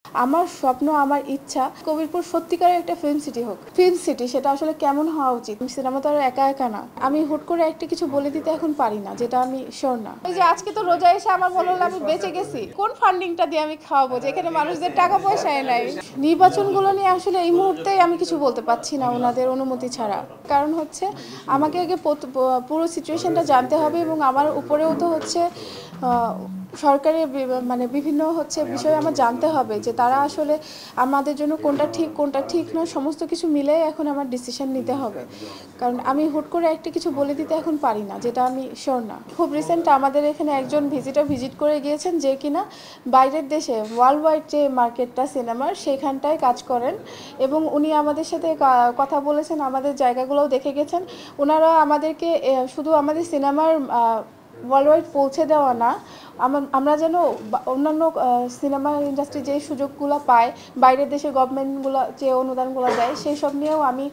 আমার স্বপ্ন, আমার ইচ্ছা কবিরপুর সত্যিকারের একটা ফিল্ম সিটি হোক। ফিল্ম সিটি সেটা আসলে কেমন হওয়া উচিত? সিনেমা তো আর একা একা না। আমি হুট করে একটা কিছু বলে দিতে এখন পারি না, যেটা আমি শিওর না। এই যে আজকে তো রোজা এসে আমার মনে হলো আমি বেঁচে গেছি। কোন ফান্ডিংটা দিয়ে আমি খাওয়াবো, যেখানে মানুষদের টাকা পয়সায় নাই? নির্বাচনগুলো নিয়ে আসলে এই মুহূর্তে আমি কিছু বলতে পারছি না ওনাদের অনুমতি ছাড়া। কারণ হচ্ছে আমাকে আগে পুরো সিচুয়েশনটা জানতে হবে, এবং আমার উপরেও তো হচ্ছে সরকারের মানে বিভিন্ন হচ্ছে বিষয় আমার জানতে হবে যে তারা আসলে আমাদের জন্য কোনটা ঠিক না, সমস্ত কিছু মিলে এখন আমার ডিসিশন নিতে হবে। কারণ আমি হুট করে একটা কিছু বলে দিতে এখন পারি না, যেটা আমি শিওর না। খুব রিসেন্ট আমাদের এখানে একজন ভিজিট করে গিয়েছেন, যে কিনা বাইরের দেশে ওয়ার্ল্ড ওয়াইড যে মার্কেটটা সিনেমার সেখানটায় কাজ করেন, এবং উনি আমাদের সাথে কথা বলেছেন, আমাদের জায়গাগুলোও দেখে গেছেন। ওনারা আমাদেরকে শুধু আমাদের সিনেমার ওয়ার্ল্ড ওয়াইড পৌঁছে দেওয়া না, আমরা যেন অন্যান্য সিনেমা ইন্ডাস্ট্রি যে সুযোগগুলো পায়, বাইরের দেশের গভর্নমেন্টগুলো যে অনুদানগুলো দেয়, সেই সব নিয়েও আমি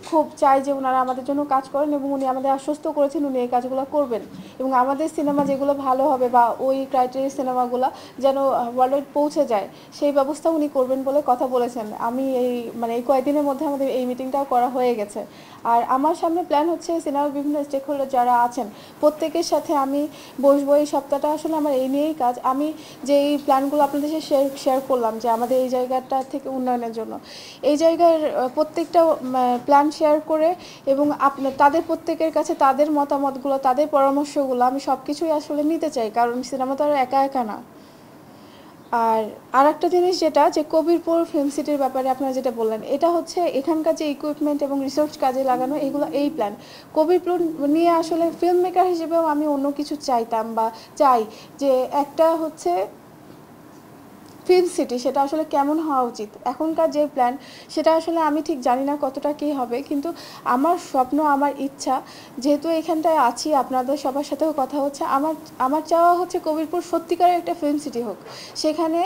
খুব চাই যে ওনারা আমাদের জন্য কাজ করেন, এবং উনি আমাদের আশ্বস্ত করেছেন উনি এই কাজগুলো করবেন, এবং আমাদের সিনেমা যেগুলো ভালো হবে বা ওই ক্রাইটেরিয়া সিনেমাগুলো যেন ওয়ার্ল্ড ওয়াইড পৌঁছে যায়, সেই ব্যবস্থা উনি করবেন বলে কথা বলেছেন। আমি এই কয়েকদিনের মধ্যে আমাদের এই মিটিংটাও করা হয়ে গেছে। আর আমার সামনে প্ল্যান হচ্ছে সিনেমার বিভিন্ন স্টেক হোল্ডার যারা আছেন প্রত্যেকের সাথে আমি বসবো। এই সপ্তাহটা আসলে আমার এই নিয়েই কাজ। আমি যে এই প্ল্যানগুলো আপনাদের সাথে শেয়ার করলাম যে আমাদের এই জায়গাটা থেকে উন্নয়নের জন্য, এই জায়গার প্রত্যেকটা প্ল্যান শেয়ার করে, এবং তাদের প্রত্যেকের কাছে তাদের মতামতগুলো, তাদের পরামর্শগুলো আমি সব কিছুই আসলে নিতে চাই, কারণ সিনেমা তো আর একা একা না। আর একটা জিনিস যেটা, যে কবিরপুর ফিল্ম সিটির ব্যাপারে আপনারা যেটা বললেন, এটা হচ্ছে এখানকার যে ইকুইপমেন্ট এবং রিসোর্স কাজে লাগানো, এগুলো এই প্ল্যান কবিরপুর নিয়ে আসলে ফিল্ম মেকার হিসেবেও আমি অন্য কিছু চাইতাম বা চাই, যে একটা হচ্ছে ফিল্ম সিটি সেটা আসলে কেমন হওয়া উচিত। এখনকার যে প্ল্যান সেটা আসলে আমি ঠিক জানি না কতটা কী হবে, কিন্তু আমার স্বপ্ন, আমার ইচ্ছা, যেহেতু এখানটায় আছি, আপনাদের সবার সাথেও কথা হচ্ছে, আমার চাওয়া হচ্ছে কবিরপুর সত্যিকারের একটা ফিল্ম সিটি হোক। সেখানে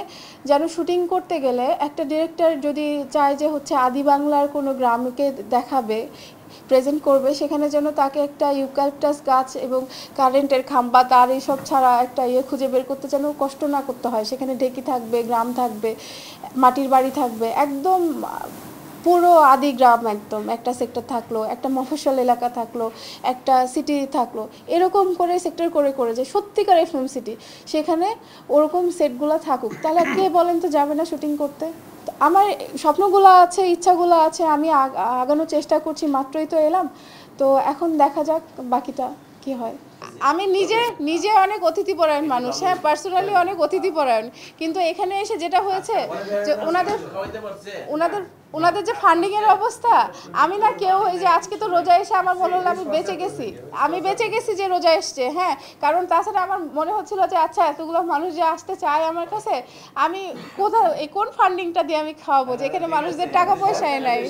যেন শুটিং করতে গেলে একটা ডিরেক্টর যদি চায় যে হচ্ছে আদি বাংলার কোনো গ্রামকে দেখাবে, প্রেজেন্ট করবে, সেখানে যেন তাকে একটা ইউক্যালিপটাস গাছ এবং কারেন্টের খাম্বা তার এইসব ছাড়া একটা খুঁজে বের করতে যেন কষ্ট না করতে হয়। সেখানে ঢেকি থাকবে, গ্রাম থাকবে, মাটির বাড়ি থাকবে, একদম পুরো আদি গ্রাম, একদম একটা সেক্টর থাকলো, একটা মফস্বল এলাকা থাকলো, একটা সিটি থাকলো, এরকম করে সেক্টর করে করে যে সত্যিকারের ফিল্ম সিটি, সেখানে ওরকম সেটগুলো থাকুক। তাহলে কে বলেন তো যাবে না শুটিং করতে? আমার স্বপ্নগুলো আছে, ইচ্ছাগুলো আছে, আমি আগানোর চেষ্টা করছি, মাত্রই তো এলাম। তো এখন দেখা যাক বাকিটা কি হয়। আমি নিজে অনেক অতিথিপরায়ণ মানুষ, হ্যাঁ, পার্সোনালি অনেক অতিথিপরায়ণ, কিন্তু এখানে এসে যেটা হয়েছে যে ওনাদের ওনাদের যে ফান্ডিংয়ের অবস্থা, আমি না কেউ, এই যে আজকে তো রোজা এসে আমার মনে হলো আমি বেঁচে গেছি যে রোজা এসছে, হ্যাঁ। কারণ তাছাড়া আমার মনে হচ্ছিল যে আচ্ছা এতগুলো মানুষ যে আসতে চায় আমার কাছে, আমি কোন ফান্ডিংটা দিয়ে আমি খাওয়াবো, যেখানে মানুষদের টাকা পয়সায় নাই।